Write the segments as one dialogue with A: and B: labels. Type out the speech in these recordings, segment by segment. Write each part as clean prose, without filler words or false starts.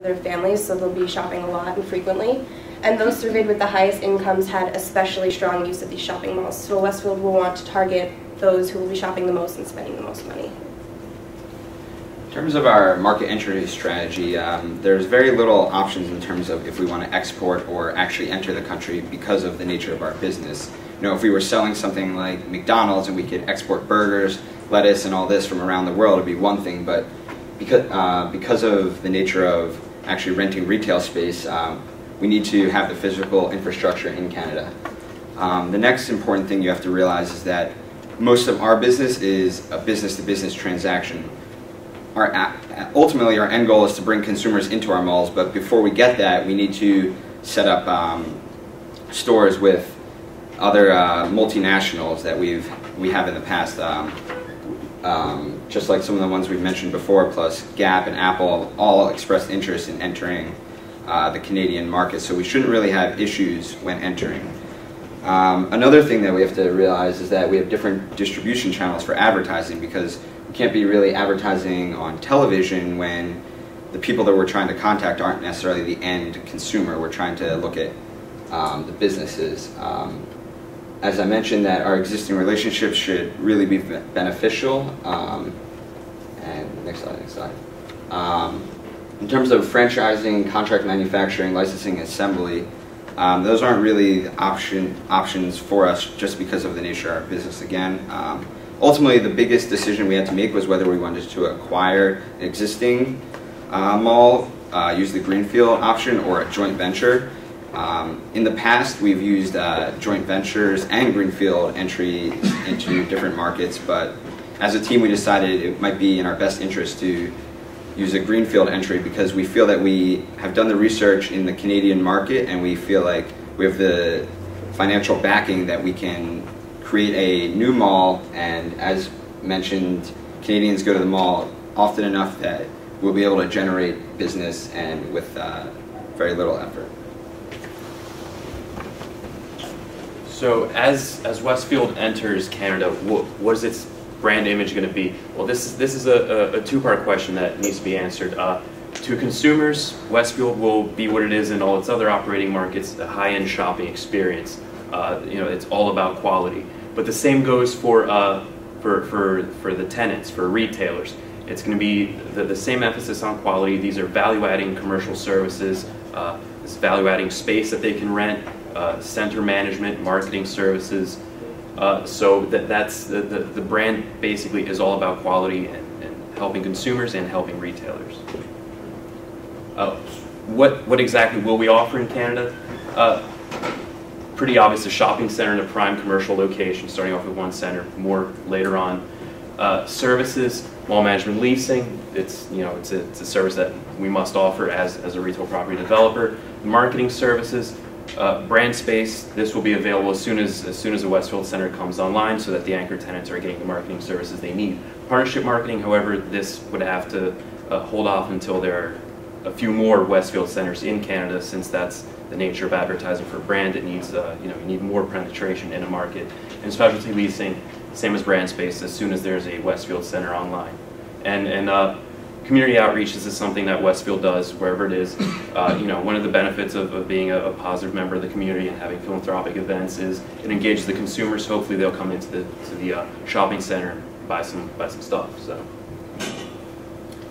A: their families, so they'll be shopping a lot and frequently. And those surveyed with the highest incomes had especially strong use of these shopping malls. So Westfield will want to target those who will be shopping the most and spending the most money.
B: In terms of our market entry strategy, there's very little options in terms of if we want to export or actually enter the country because of the nature of our business. You know, if we were selling something like McDonald's and we could export burgers, lettuce, and all this from around the world, it'd be one thing. But because of the nature of actually renting retail space, we need to have the physical infrastructure in Canada. The next important thing you have to realize is that most of our business is a business-to-business transaction. Ultimately, our end goal is to bring consumers into our malls, but before we get that, we need to set up stores with other multinationals that we have in the past, just like some of the ones we've mentioned before, plus Gap and Apple all expressed interest in entering the Canadian market, so we shouldn't really have issues when entering. Another thing that we have to realize is that we have different distribution channels for advertising, because we can't be really advertising on television when the people that we're trying to contact aren't necessarily the end consumer. We're trying to look at the businesses. As I mentioned, that our existing relationships should really be beneficial. And next slide. In terms of franchising, contract manufacturing, licensing, assembly, those aren't really options for us just because of the nature of our business again. Ultimately, the biggest decision we had to make was whether we wanted to acquire an existing mall, use the greenfield option, or a joint venture. In the past, we've used joint ventures and greenfield entry into different markets, but as a team we decided it might be in our best interest to use a greenfield entry because we feel that we have done the research in the Canadian market and we feel like we have the financial backing that we can create a new mall, and as mentioned, Canadians go to the mall often enough that we'll be able to generate business and with very little effort.
C: So as Westfield enters Canada, what is its brand image going to be? Well, this is a two-part question that needs to be answered. To consumers, Westfield will be what it is in all its other operating markets, the high-end shopping experience. It's all about quality. But the same goes for the tenants, for retailers. It's going to be the same emphasis on quality. These are value-adding commercial services, this value-adding space that they can rent, center management, marketing services. So that's the brand basically is all about quality and helping consumers and helping retailers. What exactly will we offer in Canada? Pretty obvious, a shopping center in a prime commercial location, starting off with one center, more later on. Services, mall management leasing, it's a service that we must offer as a retail property developer. Marketing services, brand space, this will be available as soon as the Westfield Center comes online so that the anchor tenants are getting the marketing services they need. Partnership marketing, however, this would have to hold off until there are a few more Westfield Centers in Canada, since that's the nature of advertising for brand. It needs, you need more penetration in a market. And specialty leasing, same as brand space, as soon as there's a Westfield Center online. And community outreach, this is something that Westfield does wherever it is. One of the benefits of being a positive member of the community and having philanthropic events is it engages the consumers. Hopefully they'll come into the shopping center and buy some stuff. So,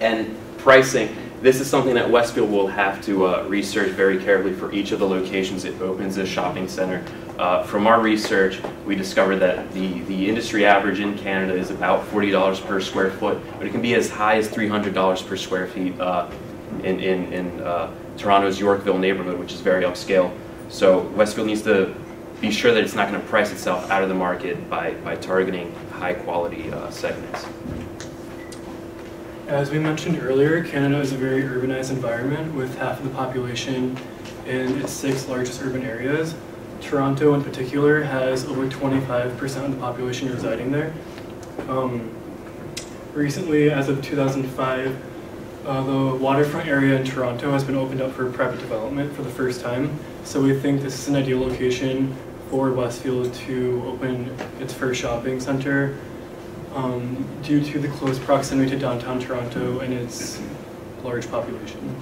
C: and pricing. This is something that Westfield will have to research very carefully for each of the locations it opens as shopping center. From our research, we discovered that the industry average in Canada is about $40 per square foot, but it can be as high as $300 per square feet in Toronto's Yorkville neighborhood, which is very upscale. So Westfield needs to be sure that it's not going to price itself out of the market by targeting high quality segments.
D: As we mentioned earlier, Canada is a very urbanized environment with half of the population in its 6 largest urban areas. Toronto in particular has over 25% of the population residing there. Recently, as of 2005, the waterfront area in Toronto has been opened up for private development for the first time. So we think this is an ideal location for Westfield to open its first shopping center due to the close proximity to downtown Toronto and its large population.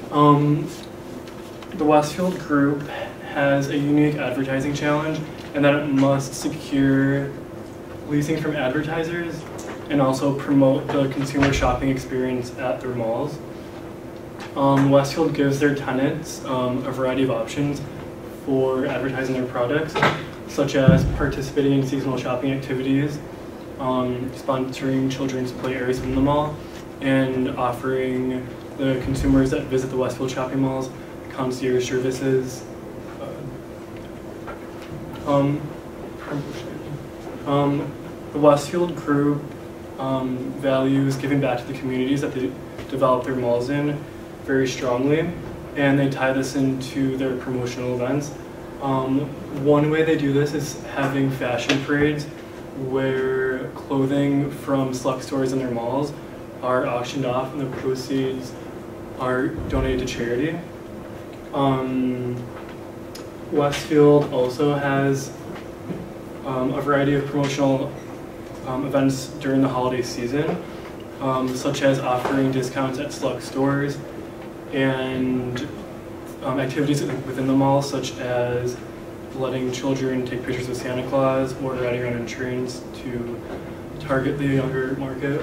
D: The Westfield Group has a unique advertising challenge in that it must secure leasing from advertisers and also promote the consumer shopping experience at their malls. Westfield gives their tenants a variety of options for advertising their products, such as participating in seasonal shopping activities, sponsoring children's play areas in the mall, and offering the consumers that visit the Westfield shopping malls concierge services. The Westfield Group values giving back to the communities that they develop their malls in very strongly, and they tie this into their promotional events. One way they do this is having fashion parades where clothing from select stores in their malls are auctioned off and the proceeds are donated to charity. Westfield also has a variety of promotional events during the holiday season, such as offering discounts at select stores and activities within the mall, such as letting children take pictures of Santa Claus or riding around in trains to target the younger market.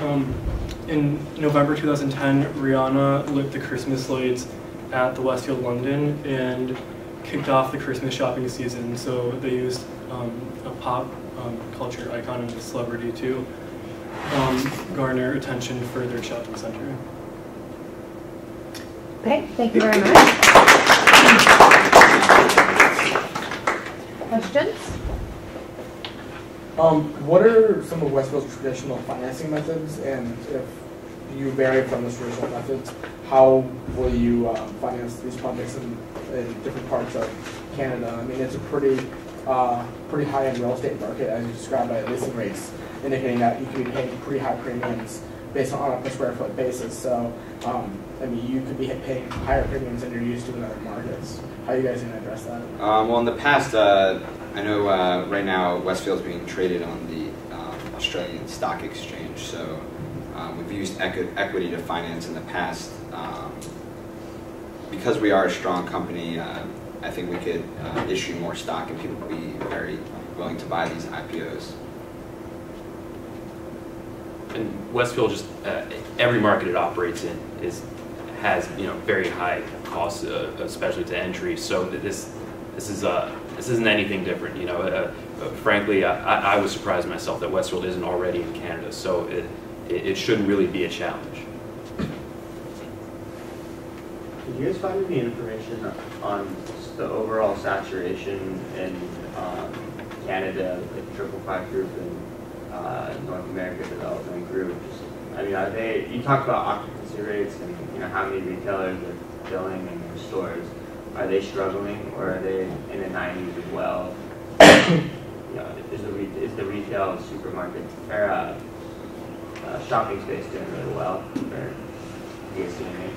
D: In November 2010, Rihanna lit the Christmas lights at the Westfield London and kicked off the Christmas shopping season. So they used a pop culture icon and a celebrity to garner attention for their shopping center.
E: Okay, thank you very much. Questions?
F: What are some of Westfield's traditional financing methods, and if you vary from those traditional methods, how will you finance these projects in different parts of Canada? I mean, it's a pretty high-end real estate market, as you described by leasing rates, indicating that you could be paying pretty high premiums based on a per square foot basis. So, I mean, you could be paying higher premiums than you're used to in other markets. How are you guys going to address that?
B: Well, in the past, I know right now Westfield's being traded on the Australian Stock Exchange, so we've used equity to finance in the past. Because we are a strong company, I think we could issue more stock and people would be very willing to buy these IPOs.
C: And Westfield just every market it operates in has very high costs, especially to entry. So this isn't anything different. Frankly, I was surprised myself that Westfield isn't already in Canada. So it shouldn't really be a challenge.
G: Did you guys find any information on the overall saturation in Canada, like 555 Group and North America Development Group? I mean, are they? You talked about occupancy rates and how many retailers are filling in their stores. Are they struggling, or are they in the 90s as well? Is the retail supermarket or shopping space doing really well? Or do you see any?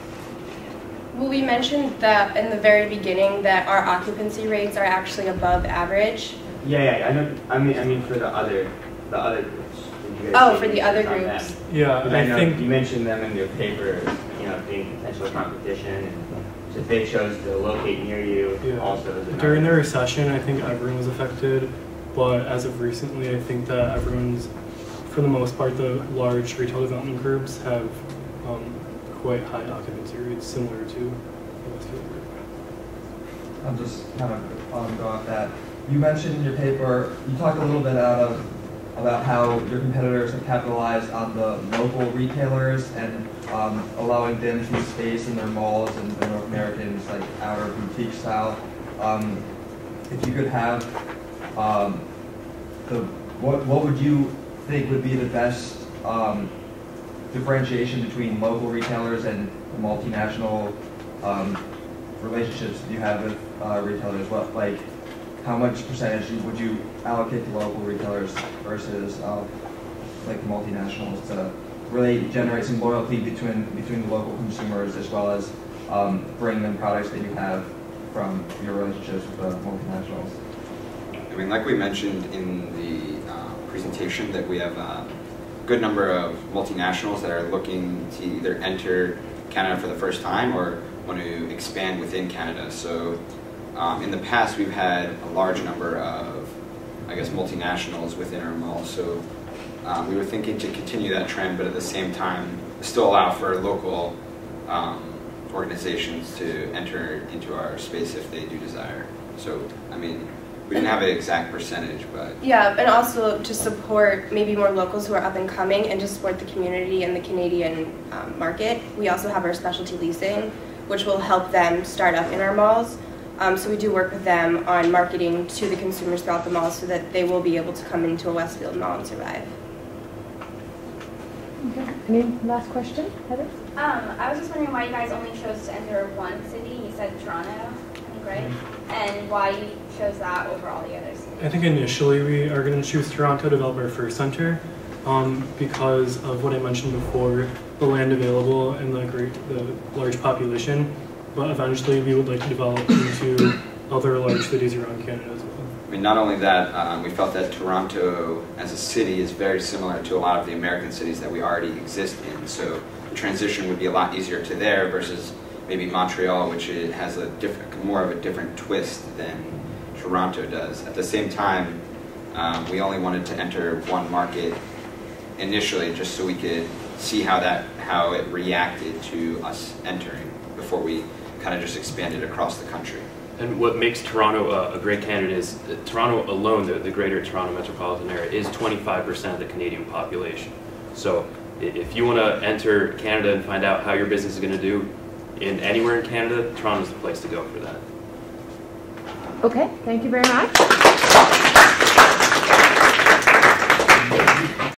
A: Well, we mentioned that in the very beginning that our occupancy rates are actually above average.
G: Yeah, I know. I mean for the other groups. Did you guys
A: Oh,
G: see
A: for the
G: anything
A: other
G: on
A: groups.
G: them?
D: Yeah,
G: I know
D: think
G: you mentioned them in your paper, being potential competition, and so if they chose to locate near you,
D: Yeah.
G: also as another.
D: during the recession, I think everyone was affected, but as of recently, I think that everyone's, for the most part, the large retail development groups have quite high occupancy rates, similar to the Westfield Group.
H: I'm just kind of go off that. You mentioned in your paper, you talked a little bit about how your competitors have capitalized on the local retailers and allowing them to use space in their malls and the North Americans like outer boutique style. If you could have what would you think would be the best differentiation between local retailers and the multinational relationships that you have with retailers? How much percentage would you allocate to local retailers versus like multinationals to really generate some loyalty between the local consumers as well as bring them products that you have from your relationships with the multinationals?
B: I mean, like we mentioned in the presentation, that we have a good number of multinationals that are looking to either enter Canada for the first time or want to expand within Canada. So in the past, we've had a large number of, I guess, multinationals within our mall. So we were thinking to continue that trend, but at the same time, still allow for local organizations to enter into our space if they do desire. So, I mean, we didn't have an exact percentage, but...
A: Yeah, and also to support maybe more locals who are up and coming and to support the community and the Canadian market. We also have our specialty leasing, which will help them start up in our malls. So we do work with them on marketing to the consumers throughout the mall so that they will be able to come into a Westfield mall and survive.
E: Okay. Any last question, Heather?
I: I was just wondering why you guys only chose to enter one city. You said Toronto, I think, right? And why you chose that over all the other cities?
D: I think initially we are going to choose Toronto to develop our first center because of what I mentioned before, the land available and the large population. But eventually we would like to develop into other large cities around Canada as well.
B: I mean, not only that, we felt that Toronto as a city is very similar to a lot of the American cities that we already exist in. So the transition would be a lot easier to there versus maybe Montreal, which has a more of a different twist than Toronto does. At the same time, we only wanted to enter one market initially just so we could see how it reacted to us entering before we kind of just expanded across the country.
C: And what makes Toronto a great candidate is Toronto alone, the greater Toronto metropolitan area, is 25% of the Canadian population. So if you want to enter Canada and find out how your business is going to do anywhere in Canada, Toronto's the place to go for that.
E: Okay, thank you very much.